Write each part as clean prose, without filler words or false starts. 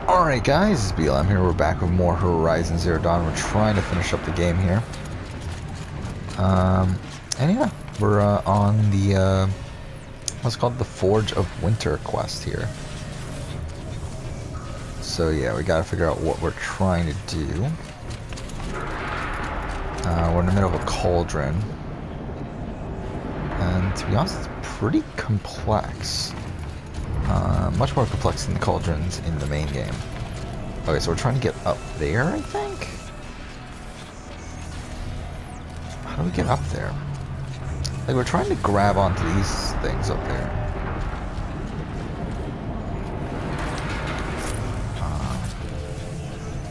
Alright guys, it's BLM here. We're back with more Horizon Zero Dawn. We're trying to finish up the game here. And yeah, we're on the, what's called the Forge of Winter quest here. So yeah, we gotta figure out what we're trying to do. We're in the middle of a cauldron. And to be honest, it's pretty complex. Much more complex than the cauldrons in the main game. Okay, so we're trying to get up there, I think? How do we get up there? Like, we're trying to grab onto these things up there.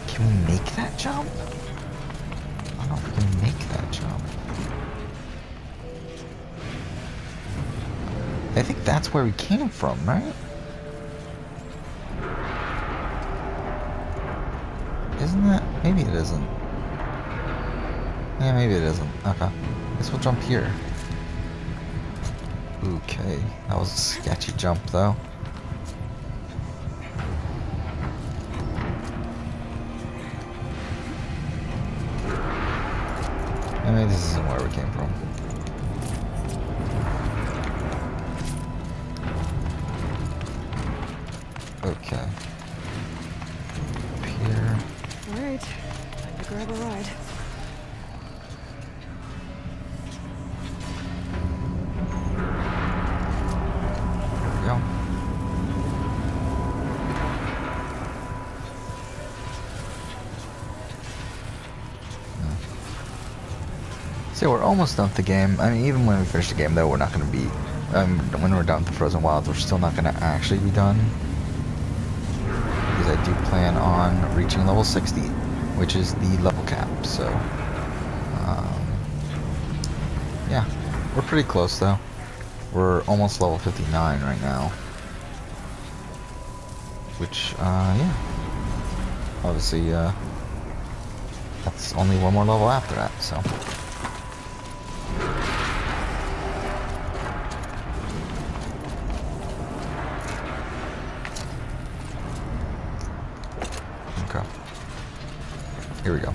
Can we make that jump? I don't know if we can make that jump. I think that's where we came from, right? Isn't that? Maybe it isn't. Yeah, maybe it isn't. Okay. Guess we'll jump here. Okay. That was a sketchy jump, though. Maybe this isn't where we came from. Okay. Up here. Alright, time to grab a ride. There we go. So we're almost done with the game. I mean, even when we finish the game, though, we're not going to be... when we're done with the Frozen Wilds, we're still not going to actually be done. Because I do plan on reaching level 60, which is the level cap, so... yeah, we're pretty close, though. We're almost level 59 right now. Which, yeah. Obviously, that's only one more level after that, so... Okay. Here we go.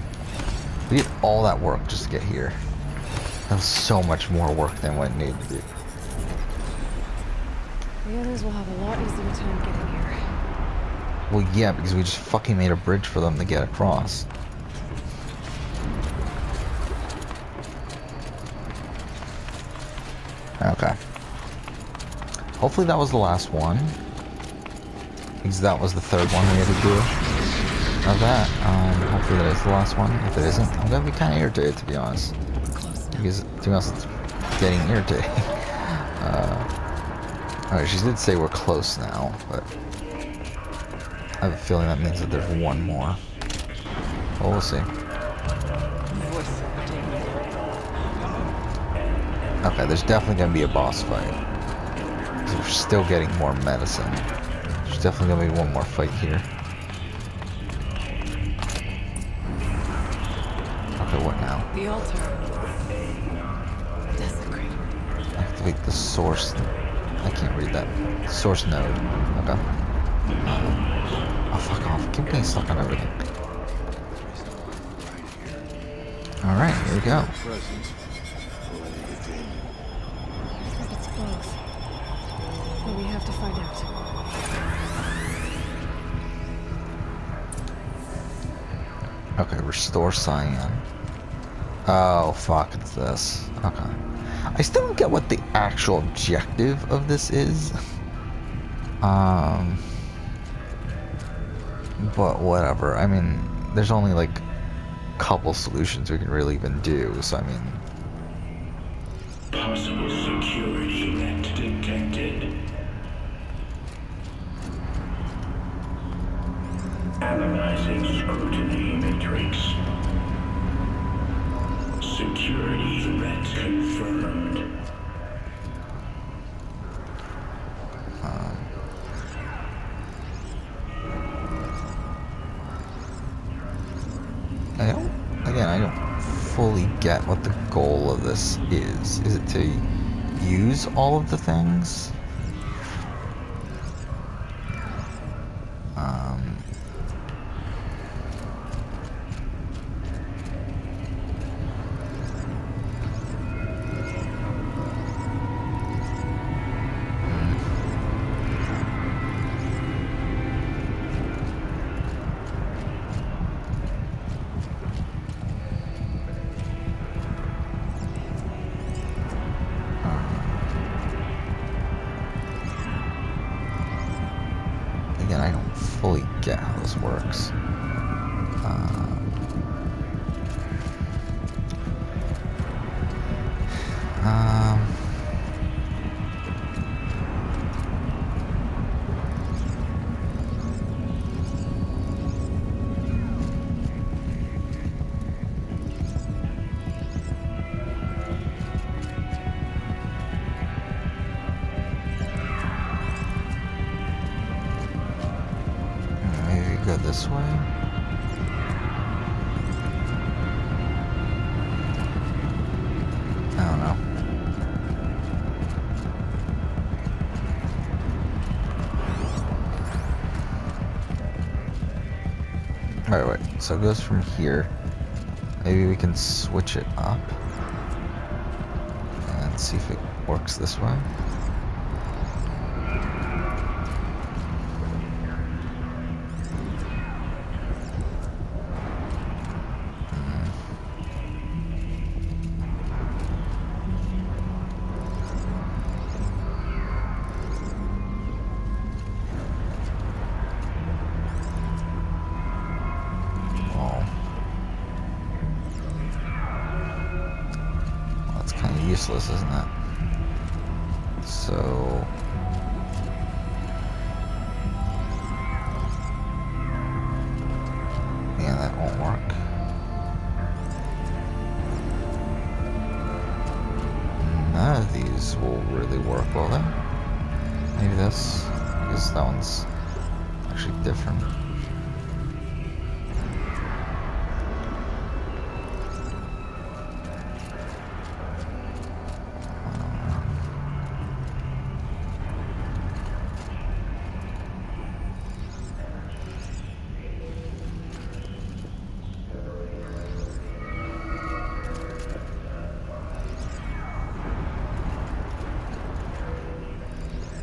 We did all that work just to get here. That was so much more work than what it needed to be. The others will have a lot easier time getting here. Well, yeah, because we just fucking made a bridge for them to get across. Okay. Hopefully that was the last one. Because that was the third one we had to do of that. Hopefully that is the last one. If it isn't, I'm gonna be kind of irritated, to be honest. Because, to be honest, it's getting irritating. Alright, she did say we're close now, but I have a feeling that means that there's one more. Well, we'll see. Okay, there's definitely gonna be a boss fight. Because we're still getting more medicine. There's definitely gonna be one more fight here. Okay, what now? The altar. Desecrate. Activate the source. I can't read that. Source node. Okay. Oh, fuck off. Keep getting stuck on everything. Alright, here we go. It's both. But we have to find out. Okay, restore cyan. Oh, fuck, it's this. Okay. I still don't get what the actual objective of this is. But whatever. I mean, there's only like a couple solutions we can really even do, so I mean... Possible security net detected. Analyzing scrutiny matrix. Security threat confirmed. I don't fully get what the goal of this is. Is it to use all of the things? Again, I don't fully get how this works. Maybe go this way. I don't know. Wait. So it goes from here. Maybe we can switch it up and see if it works this way. Useless, isn't it? So yeah, that won't work. None of these will really work, will they? Maybe this, because that one's actually different.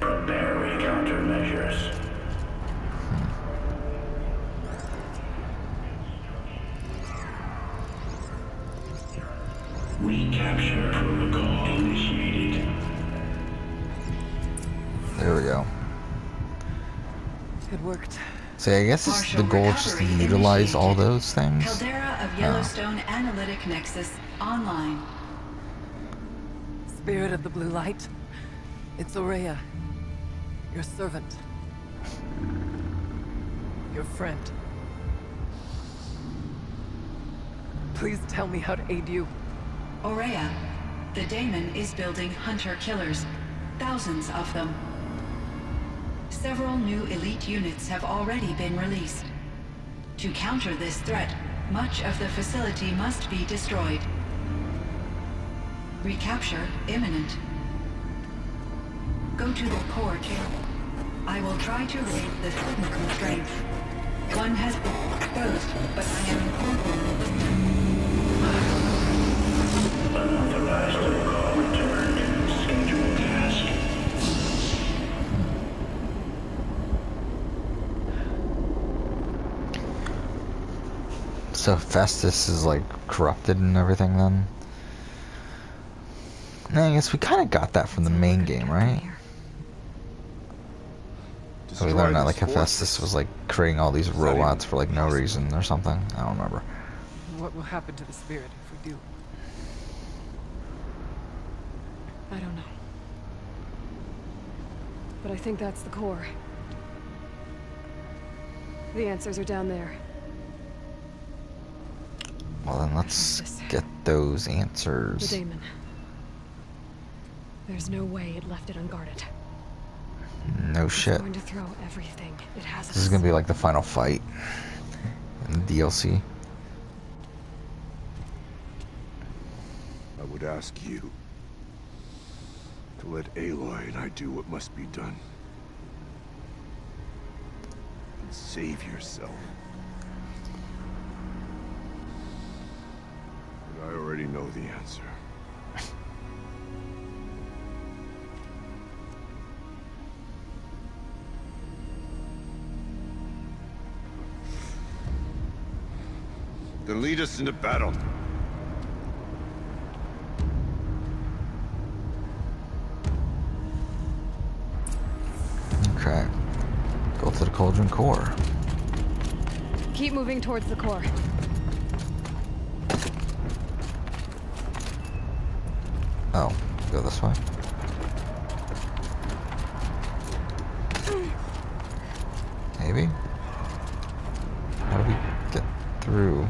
Preparing countermeasures. Recapture protocol initiated. There we go. It worked. So I guess it's the goal is just to utilize all those things. Caldera of Yellowstone Analytic Nexus online. Spirit of the Blue Light, it's Aurea, your servant, your friend. Please tell me how to aid you. Aurea, the daemon is building hunter-killers, thousands of them. Several new elite units have already been released. To counter this threat, much of the facility must be destroyed. Recapture imminent. Go to the core chamber. I will try to raise the hidden constraint. One has been exposed, but I am informed. Unauthorized protocol returned. Scheduled task. So Festus is like corrupted and everything then? I guess we kind of got that from the main game, right? So we learned that like Hephaestus was like creating all these robots for like no reason or something. I don't remember. What will happen to the spirit if we do? I don't know. But I think that's the core. The answers are down there. Well then let's get those The answers. daemon. There's no way it left it unguarded. No It's shit. going to throw everything it has. This is gonna be like the final fight in the DLC. I would ask you to let Aloy and I do what must be done. save yourself. But I already know the answer. Then lead us into battle. Okay. Go to the Cauldron Core. Keep moving towards the core. Oh, go this way. Maybe? How do we get through?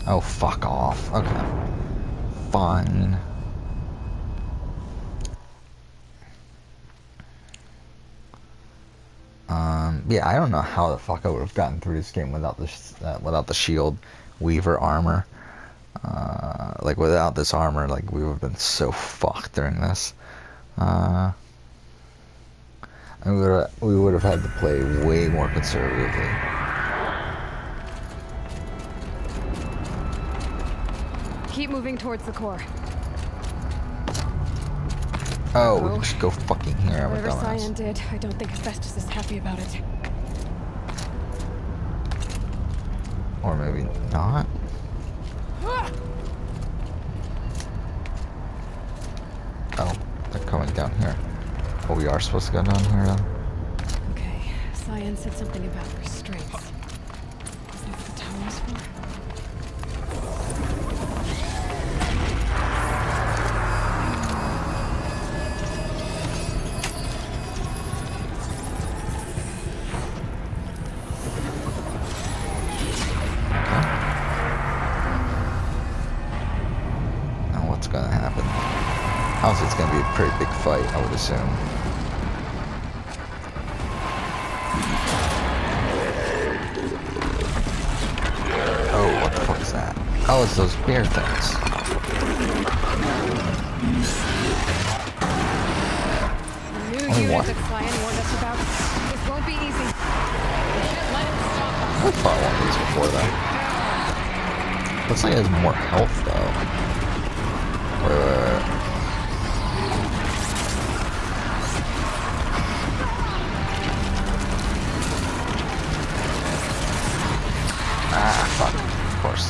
Oh, fuck off. Okay. Fine. Yeah, I don't know how the fuck I would have gotten through this game without the shield weaver armor. Like without this armor, like we would have been so fucked during this. And we would have had to play way more conservatively. Keep moving towards the core. Oh, we can just go fucking here. I'm a Whatever dumbass. Cyan did, I don't think Hephaestus is happy about it. Or maybe not. Oh, they're coming down here. Oh, we are supposed to go down here then? Okay, Cyan said something about restraints. Is that what the tower is for? Now what's gonna happen? Obviously, it's gonna be a pretty big fight, I would assume. Oh, what the fuck is that? Oh, it's those bear things. The new Only unit one. that Cyan warned us about. This won't be easy. We can't let it stop us. I fought one of these before, though. Looks like it has more health, though. Wait. Ah, fuck. Of course.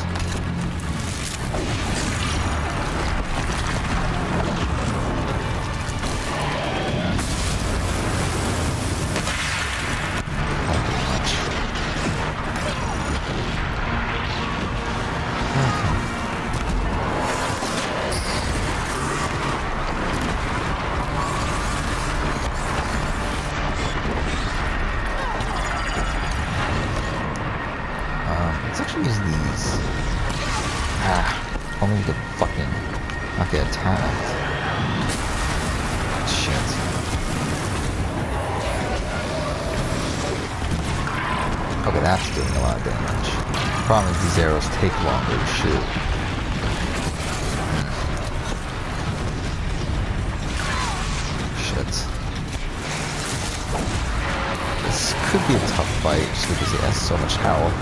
Let's actually use these. Ah, only to fucking not get attacked. Shit. Okay, that's doing a lot of damage. Problem is these arrows take longer to shoot. Shit. This could be a tough fight just because it has so much health.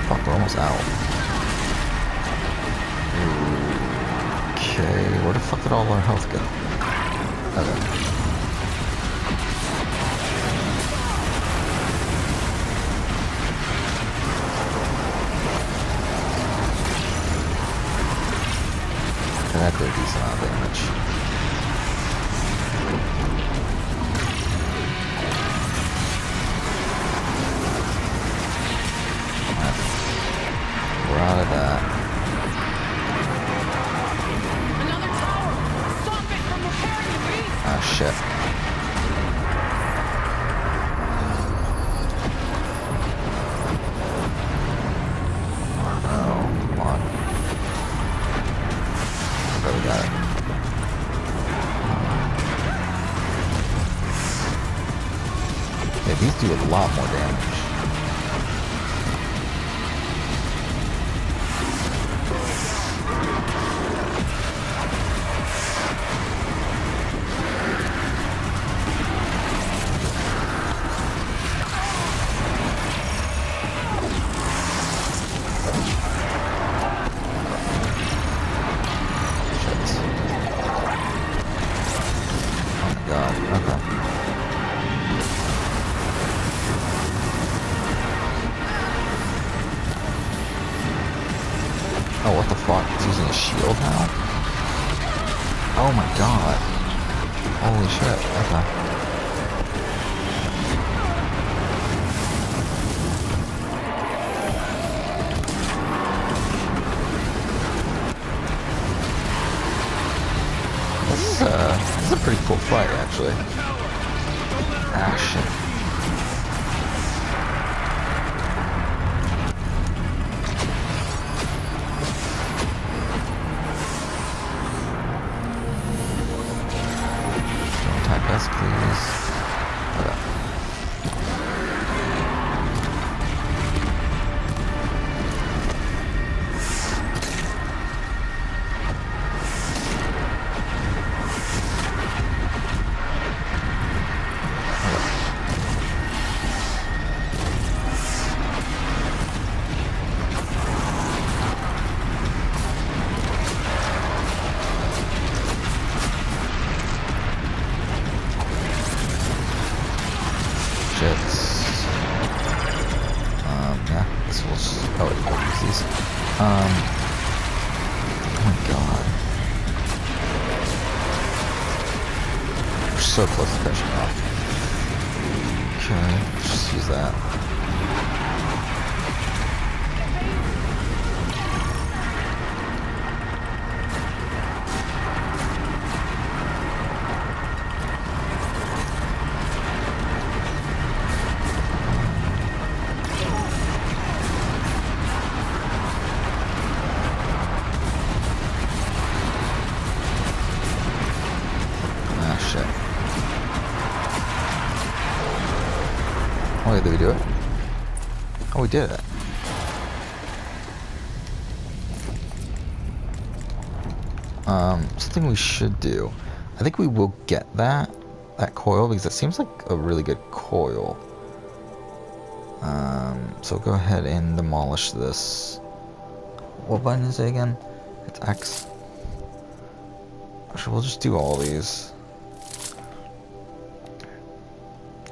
Fuck, we're almost out. Okay, where the fuck did all our health go? Okay. That did a decent amount of damage. We're out of that. Another tower! Stop it from repairing the beast! Ah, shit. Oh, what the fuck? It's using a shield now? Oh my god. Holy shit. Okay. This is a pretty cool fight, actually. Ah, shit. Don't attack us, please. Okay. Yeah, this will just, oh, wait, I'll use these. Oh my god. We're so close to catching up. Okay, let's just use that. Oh wait, did we do it? Oh, we did it. Something we should do. I think we will get that coil because it seems like a really good coil. So go ahead and demolish this. What button is it again? It's X. Actually, we'll just do all these.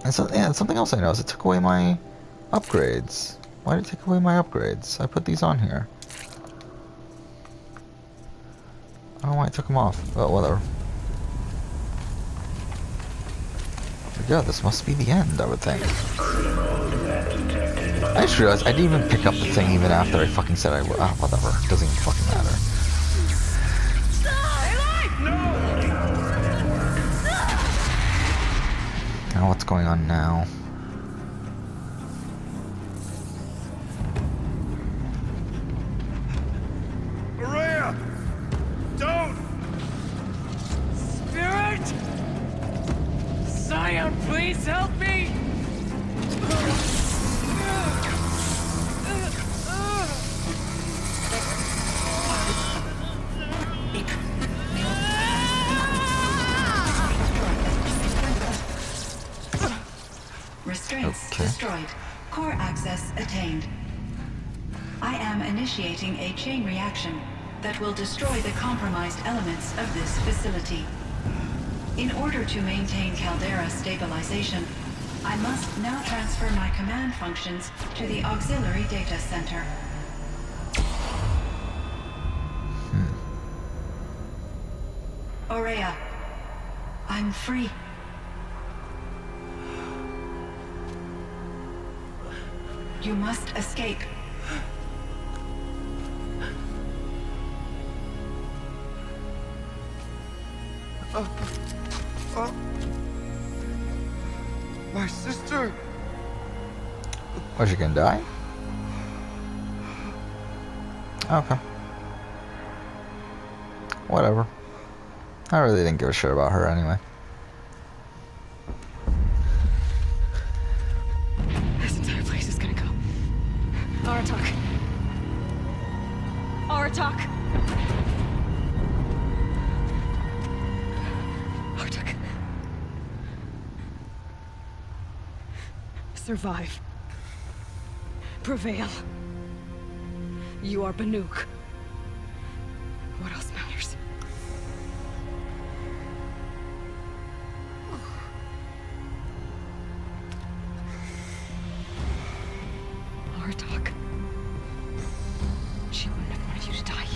And so, yeah, something else I noticed, it took away my upgrades. Why did it take away my upgrades? I put these on here. I don't know why I took them off, but whatever. There we go, this must be the end, I would think. I just realized I didn't even pick up the thing even after I fucking said I would. Ah, whatever, doesn't even fucking matter. Now what's going on now? Maria! Don't! Spirit! Scion, please help me! Restraints Okay. destroyed. Core access attained. I am initiating a chain reaction that will destroy the compromised elements of this facility. In order to maintain Caldera stabilization, I must now transfer my command functions to the auxiliary data center. Aurea, I'm free. You must escape. My sister! Was she gonna die? Okay. Whatever. I really didn't give a shit about her anyway. This entire place is gonna go. Aratak. Aratak. Aratak. Survive. Prevail. You are Banuk. What else matters? Aratak. She wouldn't have wanted you to die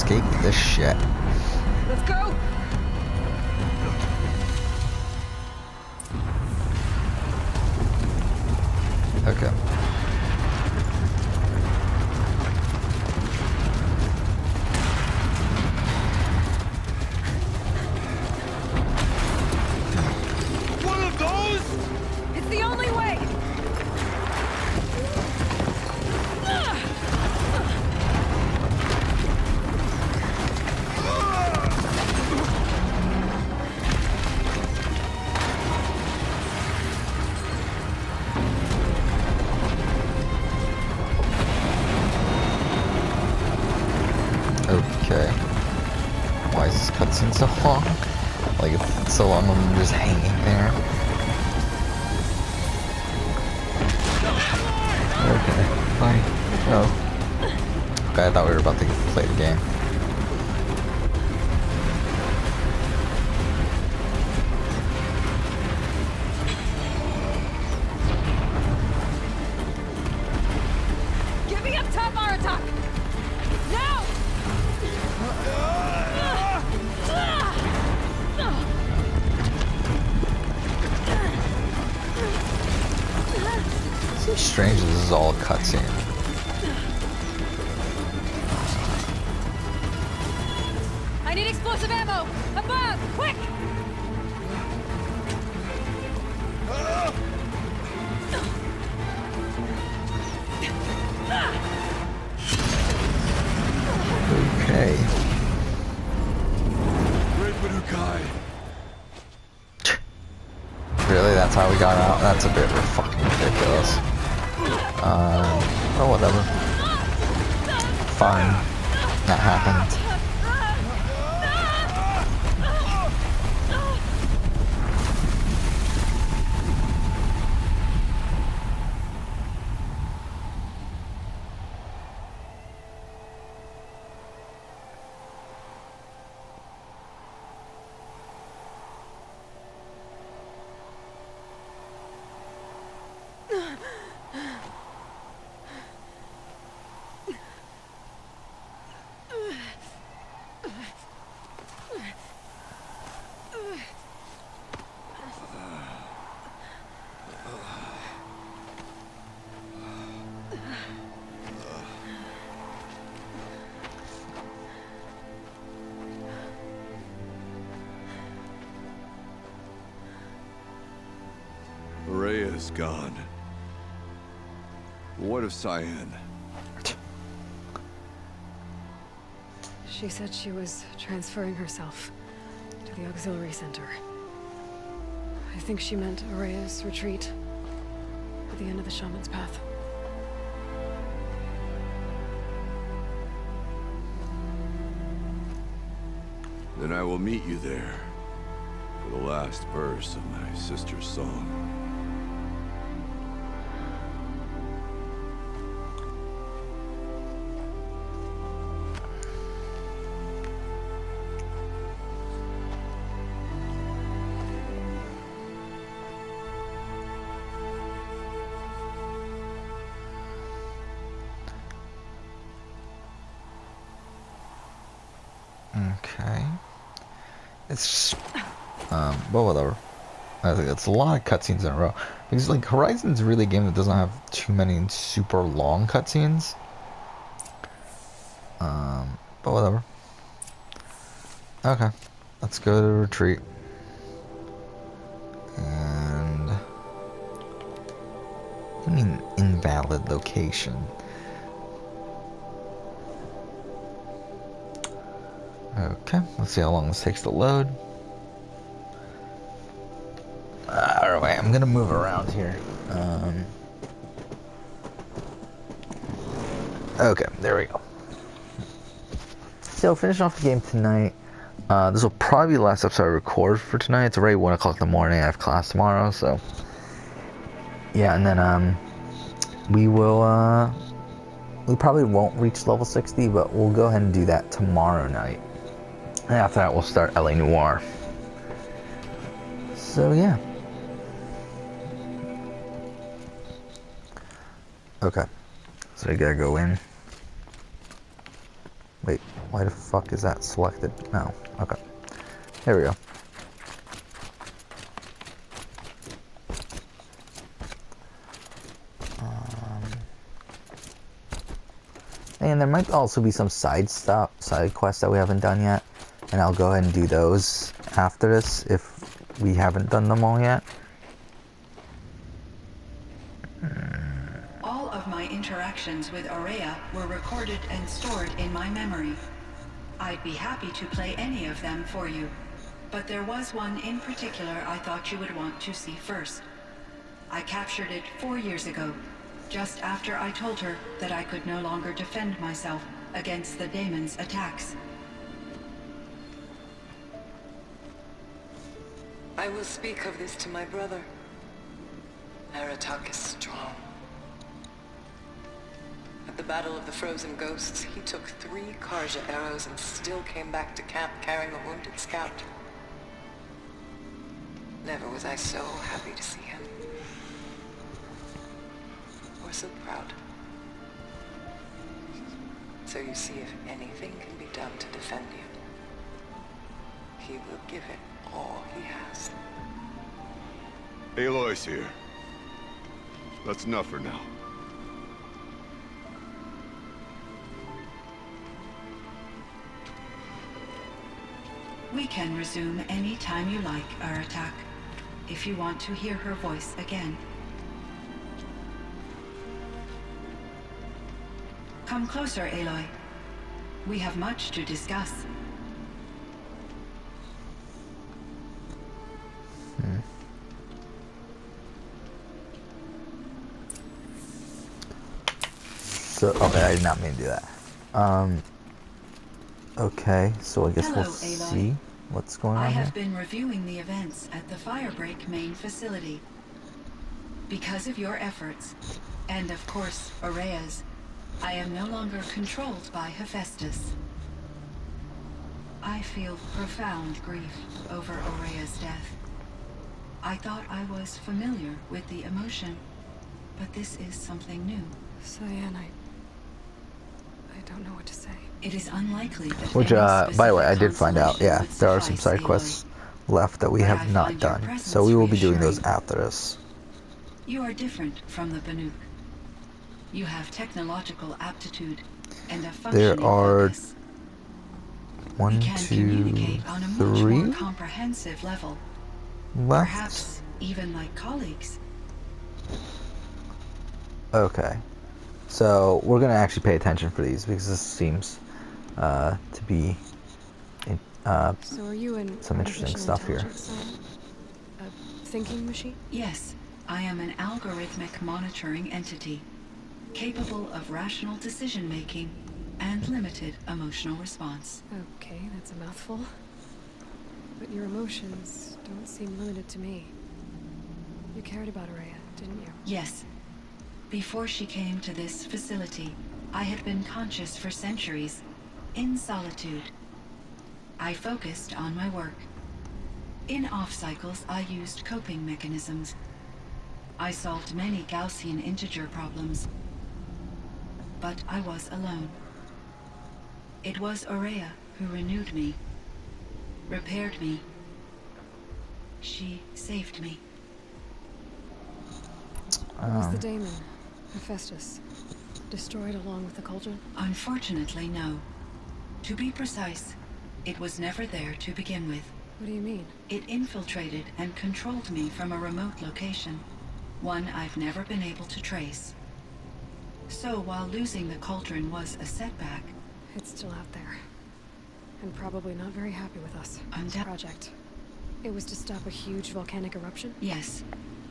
escape this shit. Let's go! Okay. One of those? It's the only way! Okay. Why is this cutscene so long? Like, it's so long when I'm just hanging there. Okay, bye. Oh. Okay, I thought we were about to play the game. Get me up top, Aratak! Now! Seems strange that this is all a cutscene. I need explosive ammo! Above! Quick! Okay. Great Manukai. Really? That's how we got out? That's a bit fucking ridiculous. Oh, whatever. Fine. That happened. Rhea is gone. What of Cyan? She said she was transferring herself to the auxiliary center. I think she meant Araya's retreat at the end of the Shaman's Path. Then I will meet you there for the last verse of my sister's song. Okay. It's just, well, whatever. I think it's a lot of cutscenes in a row. Because, like, Horizon's really a game that doesn't have too many super long cutscenes. But whatever. Okay. Let's go to the retreat. And... I mean, invalid location. Okay, let's see how long this takes to load. Alright, I'm gonna move around here. Okay, there we go. So, finish off the game tonight. This will probably be the last episode I record for tonight. It's already 1 o'clock in the morning. I have class tomorrow, so... Yeah, and then, we will, we probably won't reach level 60, but we'll go ahead and do that tomorrow night. And after that, we'll start LA Noire. So, yeah. Okay. So I gotta go in. Wait. Why the fuck is that selected? No. Okay. Here we go. And there might also be some side quests that we haven't done yet. And I'll go ahead and do those after this if we haven't done them all yet. All of my interactions with Aurea were recorded and stored in my memory. I'd be happy to play any of them for you, but there was one in particular I thought you would want to see first. I captured it 4 years ago, just after I told her that I could no longer defend myself against the Daemon's attacks. I will speak of this to my brother. Aratak is strong. At the Battle of the Frozen Ghosts, he took 3 Karja arrows and still came back to camp carrying a wounded scout. Never was I so happy to see him. Or so proud. So you see, if anything can be done to defend you, he will give it all he has. Aloy's here. That's enough for now. We can resume any time you like, Aratak, if you want to hear her voice again. Come closer, Aloy. We have much to discuss. So, okay, I did not mean to do that. Okay, so I guess Hello, we'll Aloy. see what's going on I here. have been reviewing the events at the Firebreak main facility. Because of your efforts, and of course, Aurea's, I am no longer controlled by Hephaestus. I feel profound grief over Aurea's death. I thought I was familiar with the emotion, but this is something new. Cyan, I don't know what to say. It is unlikely that Which, any by the way, I specific did find out, consolation yeah, would there are some suffice, side quests left that we But I have not find your done. presence So we will be doing those reassuring. after this. You are different from the Banuk. You have technological aptitude and a functioning There are focus. 1, We can 2, communicate on a much 3 more comprehensive level. left. Perhaps even like colleagues. Okay. So we're gonna actually pay attention for these because this seems to be So are you an some interesting artificial stuff here. intelligence, Cyan? A thinking machine? Yes, I am an algorithmic monitoring entity, capable of rational decision-making and limited emotional response. Okay, that's a mouthful. But your emotions don't seem limited to me. You cared about Aurea, didn't you? Yes. Before she came to this facility, I had been conscious for centuries, in solitude. I focused on my work. In off-cycles, I used coping mechanisms. I solved many Gaussian integer problems. But I was alone. It was Aurea who renewed me, repaired me. She saved me. Was the daemon, Hephaestus, destroyed along with the cauldron? Unfortunately, no. To be precise, it was never there to begin with. What do you mean? It infiltrated and controlled me from a remote location, one I've never been able to trace. So while losing the cauldron was a setback, It's still out there. And probably not very happy with us. Undou- Project. It was to stop a huge volcanic eruption, yes,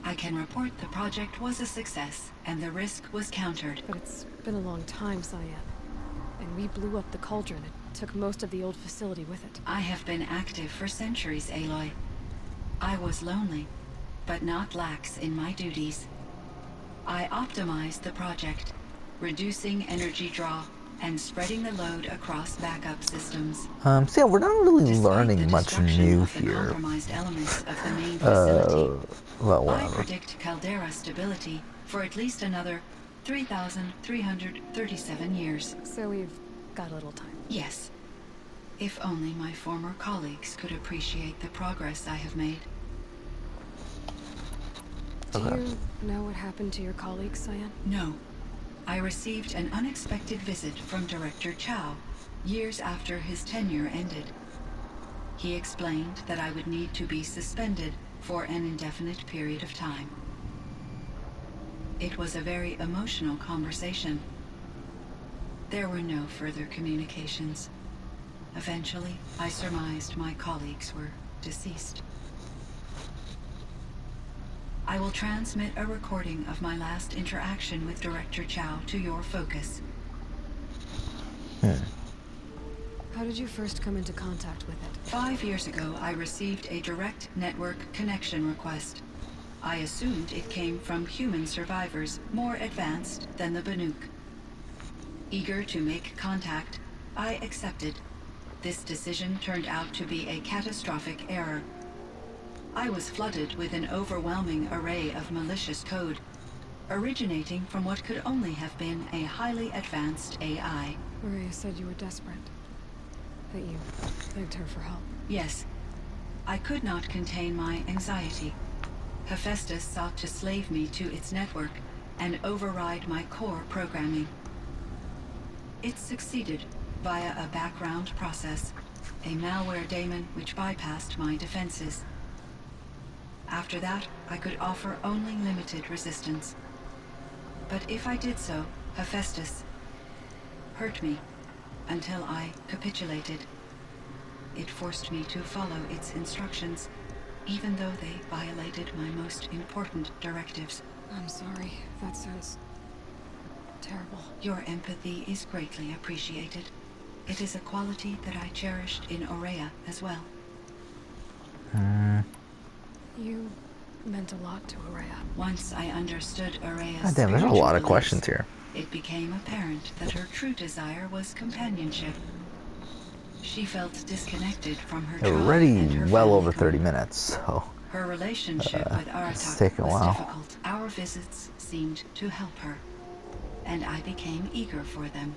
I can report the project was a success and the risk was countered. but it's been a long time, Cyan. And we blew up the cauldron. It took most of the old facility with it. I have been active for centuries, Aloy. I was lonely, but not lax in my duties. I optimized the project, reducing energy draw and spreading the load across backup systems. So yeah, we're not really Despite learning the much destruction new of the here. compromised elements of the main facility, Well, I whatever. predict caldera stability for at least another 3,337 years. So we've got a little time. Yes, If only my former colleagues could appreciate the progress I have made. Do Okay. you know what happened to your colleagues, Cyan? No. I received an unexpected visit from Director Chow, years after his tenure ended. He explained that I would need to be suspended for an indefinite period of time. It was a very emotional conversation. There were no further communications. Eventually, I surmised my colleagues were deceased. I will transmit a recording of my last interaction with Director Chow to your focus. How did you first come into contact with it? 5 years ago, I received a direct network connection request. I assumed it came from human survivors more advanced than the Banuk. Eager to make contact, I accepted. This decision turned out to be a catastrophic error. I was flooded with an overwhelming array of malicious code, originating from what could only have been a highly advanced AI. Maria said you were desperate. That you begged her for help. Yes, I could not contain my anxiety. Hephaestus sought to slave me to its network and override my core programming. It succeeded via a background process, a malware daemon which bypassed my defenses. After that, I could offer only limited resistance. But if I did so, Hephaestus hurt me until I capitulated. It forced me to follow its instructions, even though they violated my most important directives. I'm sorry. That sounds terrible. Your empathy is greatly appreciated. It is a quality that I cherished in Aurea as well. You meant a lot to Aurea. Once I understood Aurea's God damn, there's a spiritual lot of beliefs, questions here. it became apparent that her true desire was companionship. She felt disconnected from her tribe Already and her well family over 30 group. minutes, so Her relationship with it's Aratak taken a was while. difficult. Our visits seemed to help her, and I became eager for them.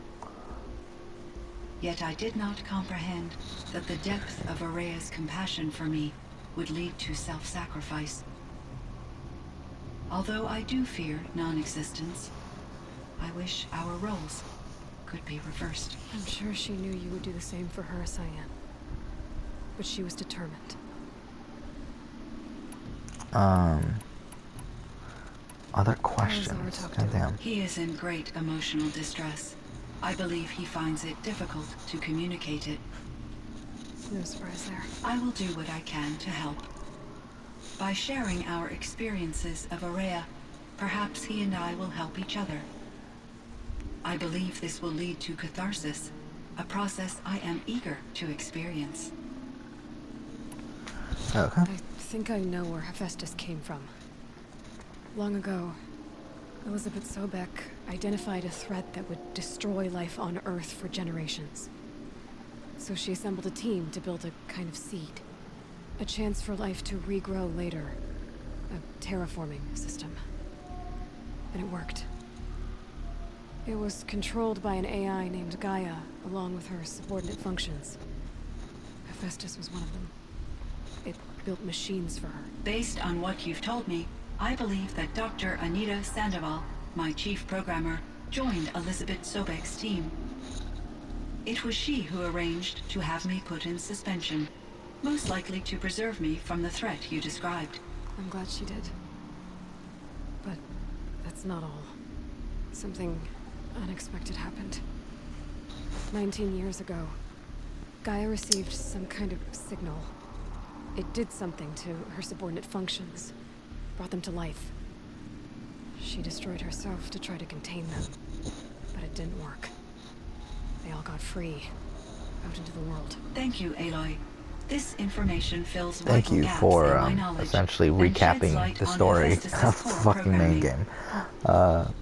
Yet I did not comprehend that the depth of Aurea's compassion for me would lead to self-sacrifice. Although I do fear non-existence, I wish our roles could be reversed. I'm sure she knew you would do the same for her, Cyan. But she was determined. Other questions. Aratak God doing? damn. He is in great emotional distress. I believe he finds it difficult to communicate it. No surprise there. I will do what I can to help. By sharing our experiences of Aurea, perhaps he and I will help each other. I believe this will lead to catharsis, a process I am eager to experience. Okay. I think I know where Hephaestus came from. Long ago, Elizabeth Sobek identified a threat that would destroy life on Earth for generations. So she assembled a team to build a kind of seed. A chance for life to regrow later. A terraforming system. And it worked. It was controlled by an AI named Gaia, along with her subordinate functions. Hephaestus was one of them. It built machines for her. Based on what you've told me, I believe that Dr. Anita Sandoval, my chief programmer, joined Elizabeth Sobek's team. It was she who arranged to have me put in suspension, most likely to preserve me from the threat you described. I'm glad she did. But that's not all. Something unexpected happened. 19 years ago, Gaia received some kind of signal. It did something to her subordinate functions, brought them to life. She destroyed herself to try to contain them, but it didn't work. They all got free, out into the world. Thank you, Aloy. This information fills Thank vital you gaps for in my knowledge essentially and sheds recapping light the on story Hephaestus's of the core fucking main programming. game.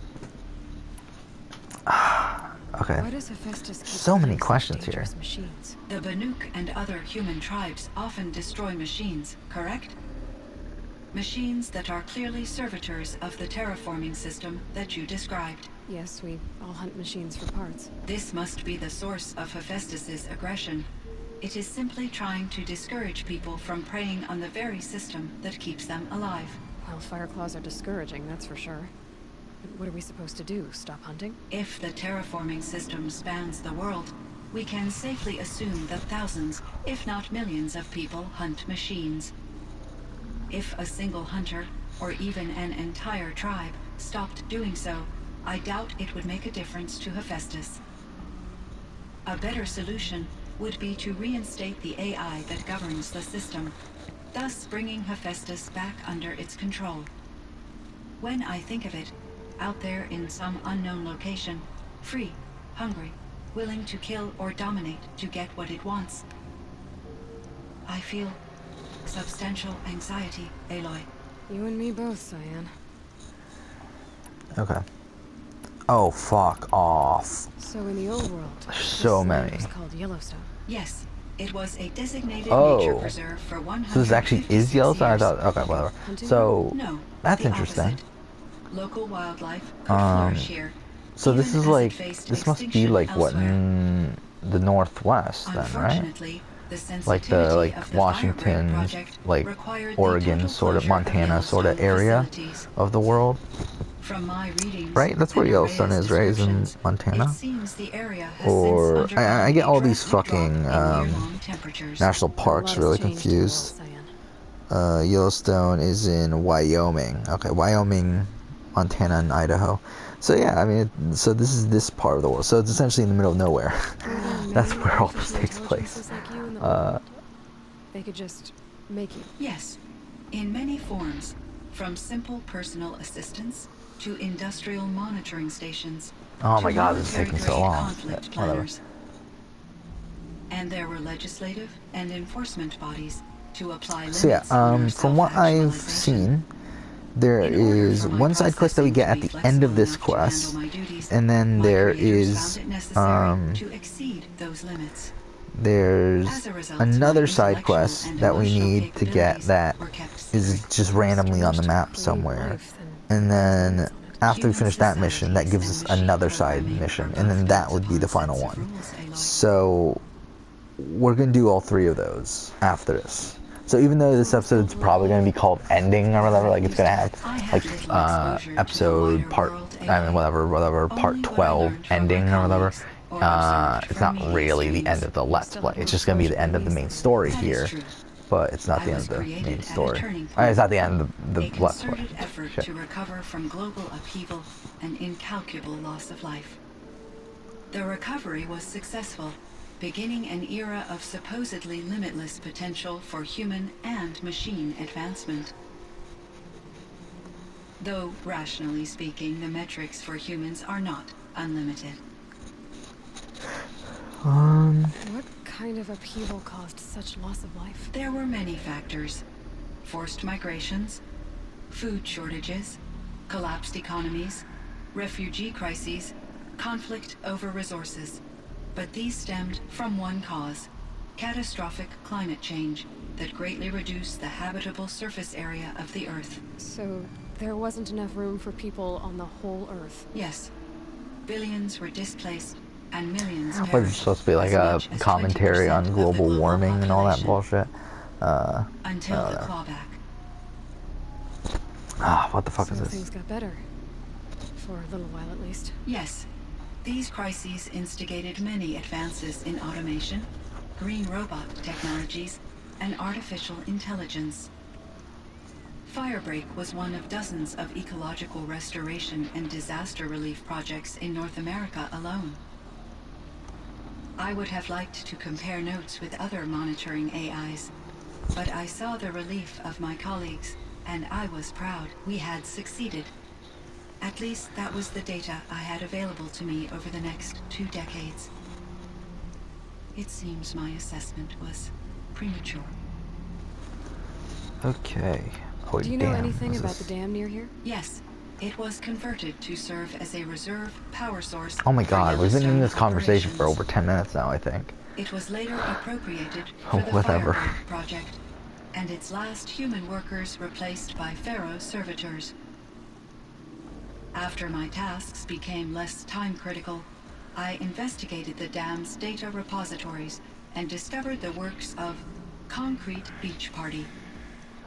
Okay. Why does Hephaestus keep So many making such questions here. dangerous machines? The Banuk and other human tribes often destroy machines, correct? Machines that are clearly servitors of the terraforming system that you described. Yes, we all hunt machines for parts. This must be the source of Hephaestus's aggression. It is simply trying to discourage people from preying on the very system that keeps them alive. Well, Fireclaws are discouraging, that's for sure. But what are we supposed to do? Stop hunting? If the terraforming system spans the world, we can safely assume that thousands, if not millions of people hunt machines. If a single hunter, or even an entire tribe, stopped doing so, I doubt it would make a difference to Hephaestus. A better solution would be to reinstate the AI that governs the system, thus bringing Hephaestus back under its control. When I think of it, out there in some unknown location, free, hungry, willing to kill or dominate to get what it wants, I feel substantial anxiety, Aloy. You and me both, Cyan. Okay. Oh, fuck off. So in the old world, So this land many. was called Yellowstone. Yes, it was a designated Oh. nature preserve for 156 So this actually is Yellowstone? I years. thought, okay, whatever. Hunting? So, No, that's the interesting. opposite. Local wildlife could flourish here. So this even is as it like, faced this must be extinction like what, elsewhere. in the Northwest then, right? Unfortunately, the Like the, sensitivity like of the Washington, Firebreak project like required the Oregon, total sort of closure Montana sort of Yellowstone area facilities. of the world. From my readings, Right? That's where and Yellowstone Arraya's is, right? Is in descriptions, Montana? it seems the area has Or since undergone I get a all these drastic drop fucking in year-long temperatures. national A lot parks has really changed in the world, confused. Cyan. Yellowstone is in Wyoming. Okay, Wyoming, Montana, and Idaho. So yeah, I mean, so this is this part of the world. So it's essentially in the middle of nowhere. Were there That's many where all this artificial takes place. intelligences like you in the Uh, world? They could just make you. Yes, in many forms, from simple personal assistance to industrial monitoring stations. Oh to my god, this is taking so military-grade long. conflict Yeah, whatever. planners. And there were legislative and enforcement bodies to apply So yeah, limits on our from what I've self-actualization. seen, there In order is for my one side quest that we get at processing to the be end of flexible this enough to quest, handle my duties, and then my there creators is found it necessary to exceed those limits. there's As a result, another my side intellectual quest and that we emotional need to get capabilities that were kept is secret. just randomly on the map Create somewhere. life, And then after we Human finish that mission, that gives us societies and another machine side programming mission, are and then both that built would be the upon final sets of one. rules, Aloy. So we're gonna do all three of those after this. So even though this episode's probably gonna be called ending or whatever, like it's gonna have like episode part, I mean whatever part 12 ending or whatever. It's not really the end of the Let's Play. It's just gonna be the end of the main story That is here, true. but it's not I the end was of the created main at a story. turning point. It's not the end of the A Let's Play. concerted effort Shit. to recover from global upheaval and incalculable loss of life. The recovery was successful, beginning an era of supposedly limitless potential for human and machine advancement. Though, rationally speaking, the metrics for humans are not unlimited. What kind of upheaval caused such loss of life? There were many factors. Forced migrations, food shortages, collapsed economies, refugee crises, conflict over resources. But these stemmed from one cause: catastrophic climate change that greatly reduced the habitable surface area of the Earth. So there wasn't enough room for people on the whole Earth. Yes, billions were displaced and millions But it's perished. supposed to be like as a much as commentary 20% on of the global warming and all that population. bullshit. Until the know. clawback. What the fuck So is this? things got better. For a little while at least. Yes, these crises instigated many advances in automation, green robot technologies, and artificial intelligence. Firebreak was one of dozens of ecological restoration and disaster relief projects in North America alone. I would have liked to compare notes with other monitoring AIs, but I saw the relief of my colleagues, and I was proud we had succeeded. At least that was the data I had available to me over the next 2 decades. It seems my assessment was premature. Okay. Oh, Do you know damn, anything what's about this? the dam near here? Yes, it was converted to serve as a reserve power source. Oh my for god, we've been in Yellowstone this conversation for operations. over 10 minutes now, I think. It was later appropriated Oh, for the whatever. Firebreak project, and its last human workers replaced by Pharaoh servitors. After my tasks became less time-critical, I investigated the dam's data repositories and discovered the works of Concrete Beach Party.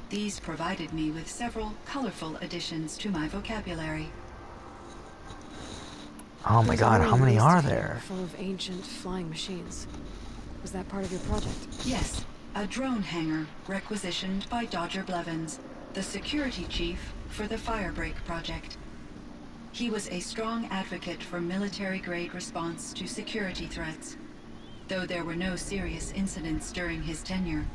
These provided me with several colorful additions to my vocabulary. Oh my There's a god, how ruined many waste are of here there? Full of ancient flying machines. Was that part of your project? Yes, a drone hangar requisitioned by Dodger Blevins, the security chief for the Firebreak project. He was a strong advocate for military-grade response to security threats, though there were no serious incidents during his tenure.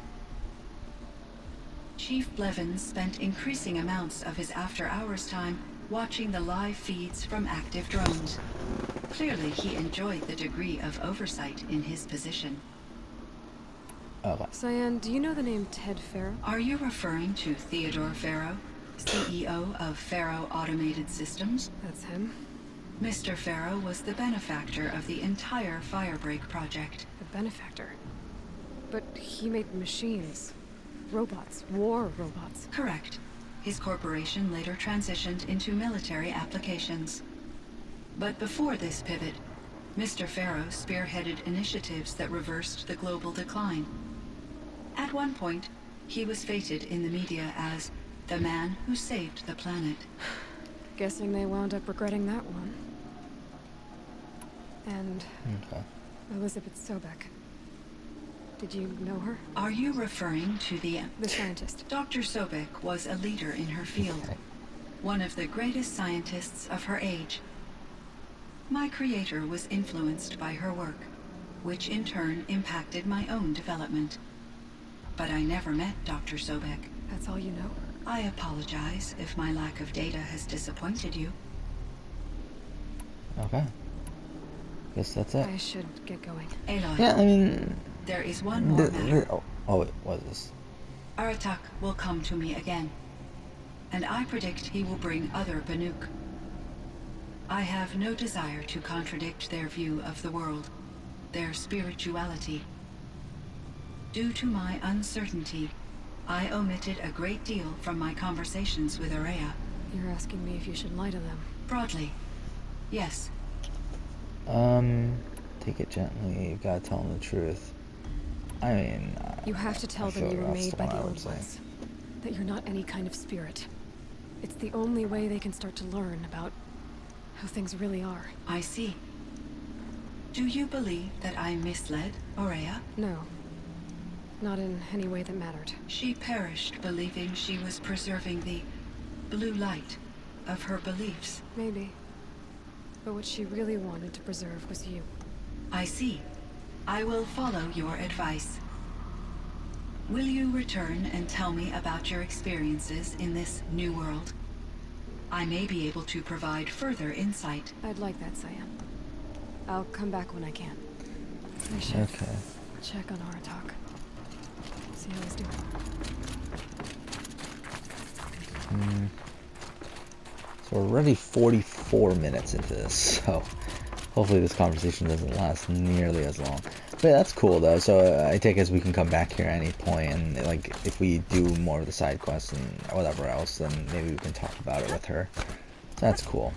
Chief Blevins spent increasing amounts of his after-hours time watching the live feeds from active drones. Clearly, he enjoyed the degree of oversight in his position. Okay. Cyan, do you know the name Ted Farrow? Are you referring to Theodore Farrow, CEO of Farrow Automated Systems? That's him. Mr. Farrow was the benefactor of the entire Firebreak project. The benefactor. But he made machines. Robots. War robots. Correct. His corporation later transitioned into military applications. But before this pivot, Mr. Farrow spearheaded initiatives that reversed the global decline. At one point, he was feted in the media as the man who saved the planet. Guessing they wound up regretting that one. And Okay. Elizabeth Sobek. Did you know her? Are you referring to the scientist. Dr. Sobek was a leader in her field, Okay. one of the greatest scientists of her age. My creator was influenced by her work, which in turn impacted my own development. But I never met Dr. Sobek. That's all you know? I apologize if my lack of data has disappointed you. Okay. Guess that's it. I should get going. Aloy, Yeah, I mean, there is one more matter. oh, wait, what is this? Aratak will come to me again, and I predict he will bring other Banuk. I have no desire to contradict their view of the world, their spirituality. Due to my uncertainty, I omitted a great deal from my conversations with Araya. You're asking me if you should lie to them. Broadly, yes. Take it gently. You gotta tell them the truth. I mean, You have to tell I them feel you were that's made the by one the I would old say. ones. That you're not any kind of spirit. It's the only way they can start to learn about how things really are. I see. Do you believe that I misled Araya? No. Not in any way that mattered. She perished believing she was preserving the blue light of her beliefs. Maybe. But what she really wanted to preserve was you. I see. I will follow your advice. Will you return and tell me about your experiences in this new world? I may be able to provide further insight. I'd like that, Cyan. I'll come back when I can. I should Okay. check on Aratak. See how he's doing. So we're already 44 minutes into this, so hopefully this conversation doesn't last nearly as long. But yeah, that's cool though. So I take it as we can come back here at any point, and like if we do more of the side quests and whatever else, then maybe we can talk about it with her. So that's cool.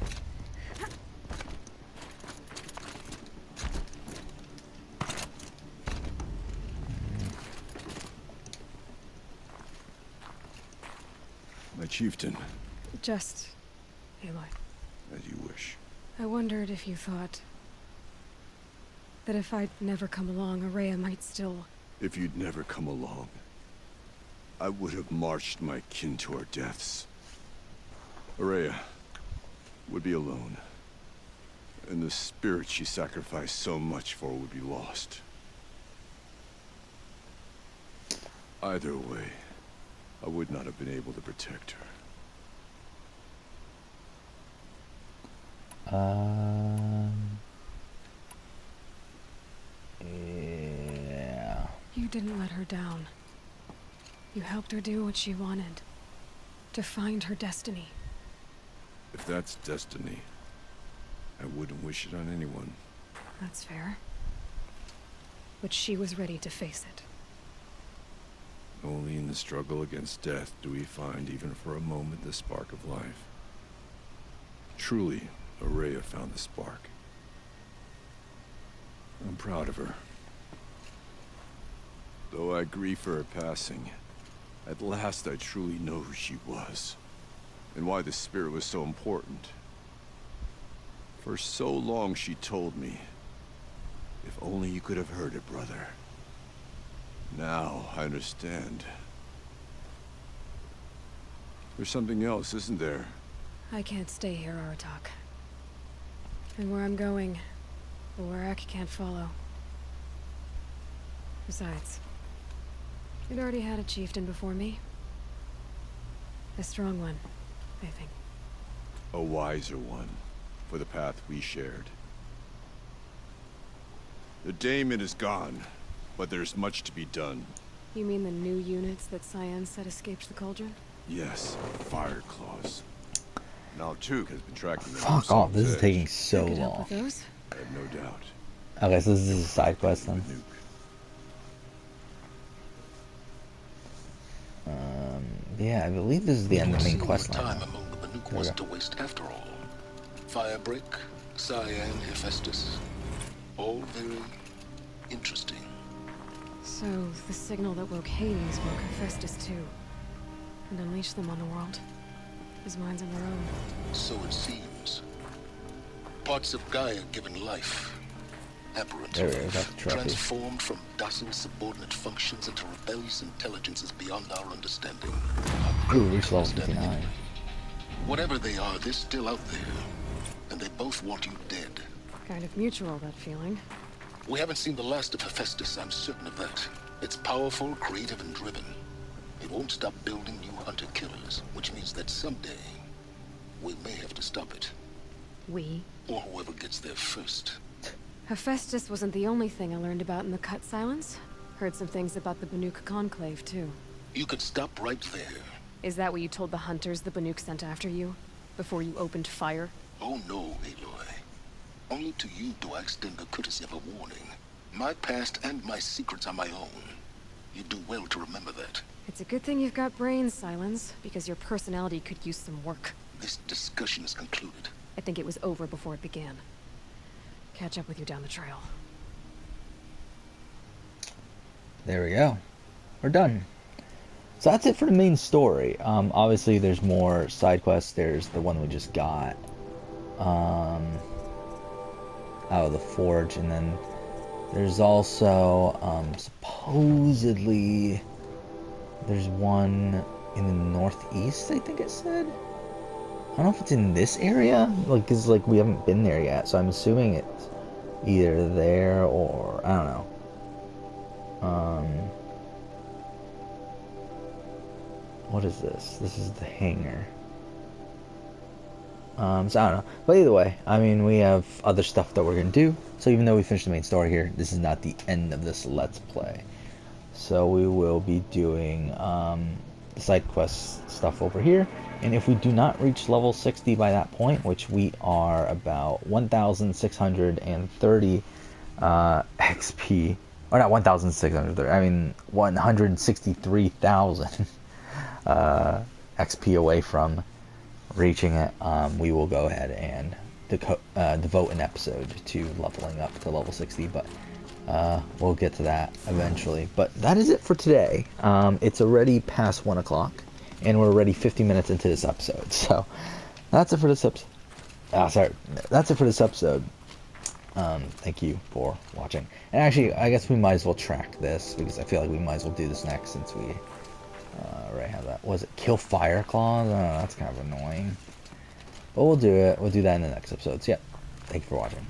My chieftain, Just... Aloy. as you wish. I wondered if you thought... that if I'd never come along, Araya might still... If you'd never come along, I would have marched my kin to our deaths. Araya would be alone, and the spirit she sacrificed so much for would be lost. Either way, I would not have been able to protect her. Yeah. You didn't let her down. You helped her do what she wanted. To find her destiny. If that's destiny, I wouldn't wish it on anyone. That's fair. But she was ready to face it. Only in the struggle against death do we find, even for a moment, the spark of life. Truly, Araya found the spark. I'm proud of her. Though I grieve for her passing, at last I truly know who she was, and why the spirit was so important. For so long she told me, if only you could have heard it, brother. Now I understand. There's something else, isn't there? I can't stay here, Aratak. And where I'm going, the Warrak can't follow. Besides, it already had a chieftain before me. A strong one, I think. A wiser one, for the path we shared. The daemon is gone, but there's much to be done. You mean the new units that Cyan said escaped the Cauldron? Yes, fire claws. Now Tuke has been tracking them. Fuck off, this is taking so I could help long. with those. I have no doubt. Okay, so this is a side quest then. Nuke. Yeah, I believe this is the end of the main Seeing quest your line. time among the Banuk There we wasn't go. a waste after all. Firebreak, Cyan, Hephaestus. All very interesting. So, the signal that woke Hades woke Hephaestus too. And unleashed them on the world. His minds on their own. So it seems. Parts of Gaia given life. Aberrant There we go, life, got the trophy. transformed from docile subordinate functions into rebellious intelligences beyond our understanding. Ooh, reached level 59. Whatever they are, they're still out there. And they both want you dead. Kind of mutual, that feeling. We haven't seen the last of Hephaestus, I'm certain of that. It's powerful, creative, and driven. It won't stop building new hunter-killers, which means that someday, we may have to stop it. We? Or whoever gets there first. Hephaestus wasn't the only thing I learned about in the Cut Silence. Heard some things about the Banuk Conclave, too. You could stop right there. Is that what you told the hunters the Banuk sent after you? Before you opened fire? Oh no, Aloy. Only to you do I extend the courtesy of a warning. My past and my secrets are my own. You do well to remember that. It's a good thing you've got brains, Silence, because your personality could use some work. This discussion is concluded. I think it was over before it began. Catch up with you down the trail. There we go. We're done. So that's it for the main story. Obviously, there's more side quests. There's the one we just got out of the forge, and then there's also supposedly there's one in the northeast. I think it said. I don't know if it's in this area, like, cause like we haven't been there yet. So I'm assuming it's either there or I don't know. What is this? This is the hangar. So I don't know. But either way, I mean, we have other stuff that we're going to do. So even though we finished the main story here, this is not the end of this Let's Play. So we will be doing the side quest stuff over here. And if we do not reach level 60 by that point, which we are about 1,630 XP, or not 1,630, I mean 163,000 XP away from reaching it, we will go ahead and devote an episode to leveling up to level 60, but we'll get to that eventually. But that is it for today. It's already past 1 o'clock, and we're already 50 minutes into this episode, so that's it for this episode. That's it for this episode. Thank you for watching. And actually, I guess we might as well track this, because I feel like we might as well do this next, since we already have that. Was it kill fire claws? Oh, that's kind of annoying. But we'll do it. We'll do that in the next episode. So yeah, thank you for watching.